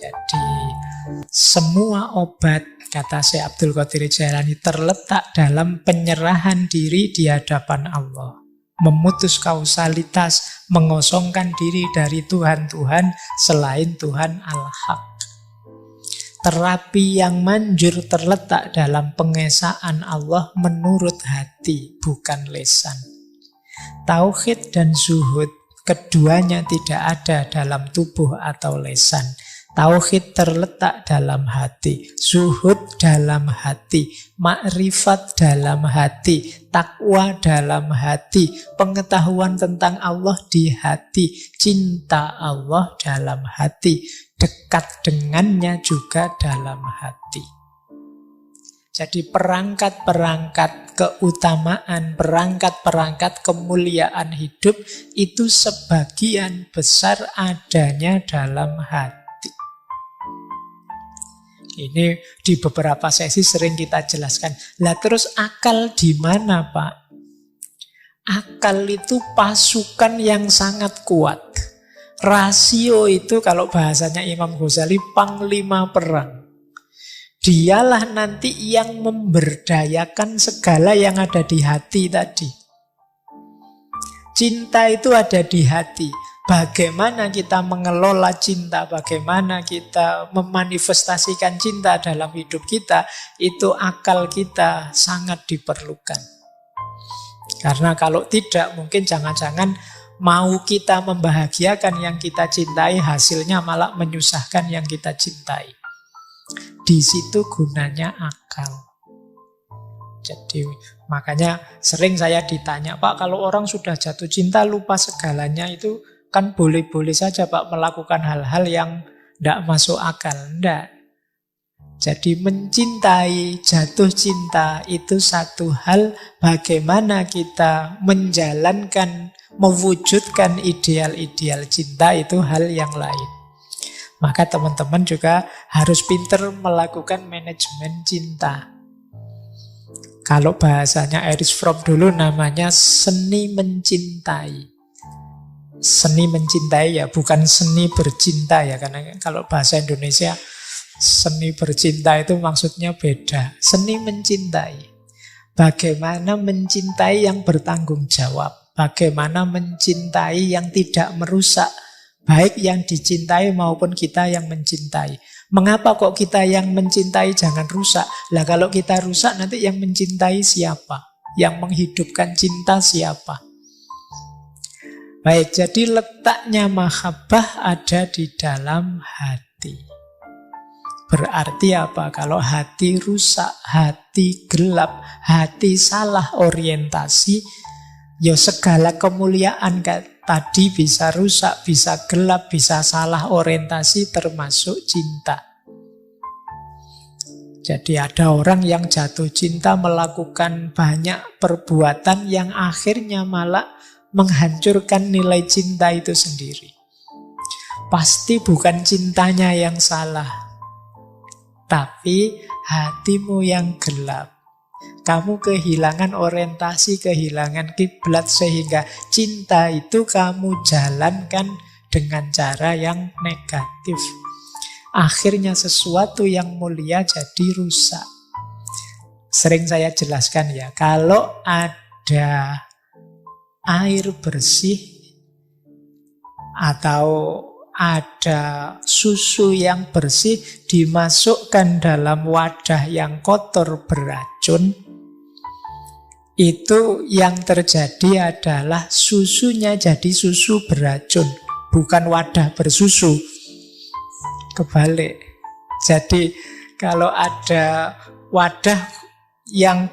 Jadi semua obat, kata Syekh Abdul Qadir Jailani, terletak dalam penyerahan diri di hadapan Allah. Memutus kausalitas, mengosongkan diri dari Tuhan-Tuhan selain Tuhan Al-Haq. Terapi yang manjur terletak dalam pengesaan Allah menurut hati, bukan lisan. Tauhid dan zuhud, keduanya tidak ada dalam tubuh atau lisan. Tauhid terletak dalam hati, zuhud dalam hati, makrifat dalam hati, takwa dalam hati, pengetahuan tentang Allah di hati, cinta Allah dalam hati, dekat dengannya juga dalam hati. Jadi perangkat-perangkat keutamaan, perangkat-perangkat kemuliaan hidup itu sebagian besar adanya dalam hati. Ini di beberapa sesi sering kita jelaskan. Lah terus akal di mana, Pak? Akal itu pasukan yang sangat kuat. Rasio itu kalau bahasanya Imam Ghazali panglima perang. Dialah nanti yang memberdayakan segala yang ada di hati tadi. Cinta itu ada di hati. Bagaimana kita mengelola cinta, bagaimana kita memanifestasikan cinta dalam hidup kita, itu akal kita sangat diperlukan. Karena kalau tidak, mungkin jangan-jangan mau kita membahagiakan yang kita cintai, hasilnya malah menyusahkan yang kita cintai. Di situ gunanya akal. Jadi makanya sering saya ditanya, Pak, kalau orang sudah jatuh cinta lupa segalanya itu kan boleh-boleh saja, Pak, melakukan hal-hal yang tidak masuk akal. Tidak. Jadi mencintai, jatuh cinta itu satu hal, bagaimana kita menjalankan, mewujudkan ideal-ideal cinta itu hal yang lain. Maka teman-teman juga harus pintar melakukan manajemen cinta. Kalau bahasanya Erich Fromm dulu namanya seni mencintai. Seni mencintai ya, bukan seni bercinta ya, karena kalau bahasa Indonesia seni bercinta itu maksudnya beda. Seni mencintai. Bagaimana mencintai yang bertanggung jawab. Bagaimana mencintai yang tidak merusak. Baik yang dicintai maupun kita yang mencintai. Mengapa kok kita yang mencintai jangan rusak? Lah kalau kita rusak nanti yang mencintai siapa? Yang menghidupkan cinta siapa? Baik, jadi letaknya mahabbah ada di dalam hati. Berarti apa? Kalau hati rusak, hati gelap, hati salah orientasi, ya segala kemuliaan tadi bisa rusak, bisa gelap, bisa salah orientasi termasuk cinta. Jadi ada orang yang jatuh cinta melakukan banyak perbuatan yang akhirnya malah menghancurkan nilai cinta itu sendiri. Pasti bukan cintanya yang salah, tapi hatimu yang gelap. Kamu kehilangan orientasi, kehilangan kiblat, sehingga cinta itu kamu jalankan dengan cara yang negatif. Akhirnya sesuatu yang mulia jadi rusak. Sering saya jelaskan ya, kalau ada air bersih atau ada susu yang bersih dimasukkan dalam wadah yang kotor beracun, itu yang terjadi adalah susunya jadi susu beracun, bukan wadah bersusu. Kebalik. Jadi kalau ada wadah yang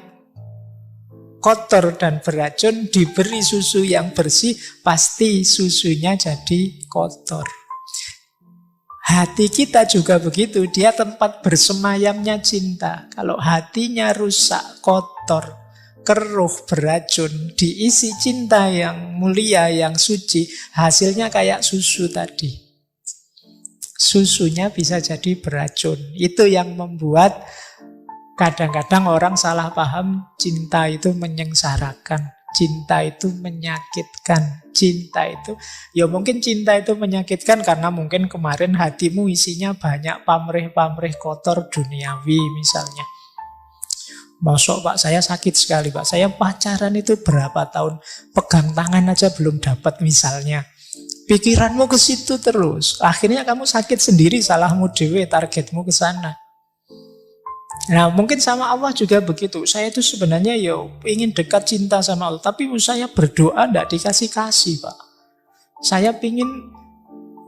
kotor dan beracun diberi susu yang bersih, pasti susunya jadi kotor. Hati kita juga begitu, dia tempat bersemayamnya cinta. Kalau hatinya rusak, kotor, keruh, beracun, diisi cinta yang mulia, yang suci, hasilnya kayak susu tadi. Susunya bisa jadi beracun. Itu yang membuat kadang-kadang orang salah paham cinta itu menyengsarakan. cinta itu menyakitkan. Cinta itu, ya mungkin cinta itu menyakitkan karena mungkin kemarin hatimu isinya banyak pamrih-pamrih kotor duniawi misalnya. Masuk Pak, saya sakit sekali Pak. Saya pacaran itu berapa tahun, pegang tangan aja belum dapat misalnya. Pikiranmu ke situ terus. Akhirnya kamu sakit sendiri, salahmu dewe, targetmu ke sana. Nah mungkin sama Allah juga begitu. Saya itu sebenarnya ingin dekat cinta sama Allah, tapi saya berdoa tidak dikasih-kasih Pak. Saya pingin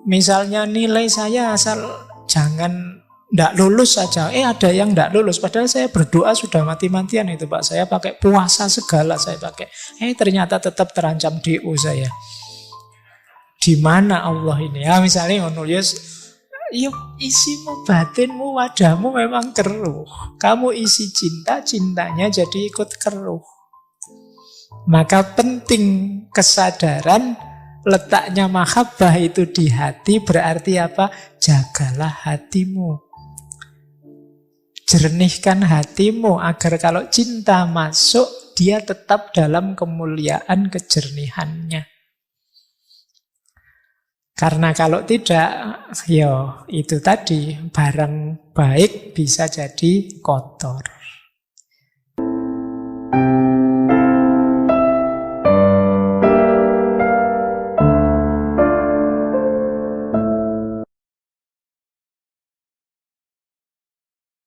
misalnya nilai saya asal jangan tidak lulus saja. Ada yang tidak lulus. Padahal saya berdoa sudah mati-matian itu Pak. Saya pakai puasa segala saya pakai. Ternyata tetap terancam DO saya. Di mana Allah ini? Ya misalnya nulis, isimu, batinmu, wadahmu memang keruh. Kamu isi cinta, cintanya jadi ikut keruh. Maka penting kesadaran letaknya mahabbah itu di hati. Berarti apa? Jagalah hatimu. Jernihkan hatimu agar kalau cinta masuk, dia tetap dalam kemuliaan kejernihannya. Karena kalau tidak, itu tadi, barang baik bisa jadi kotor.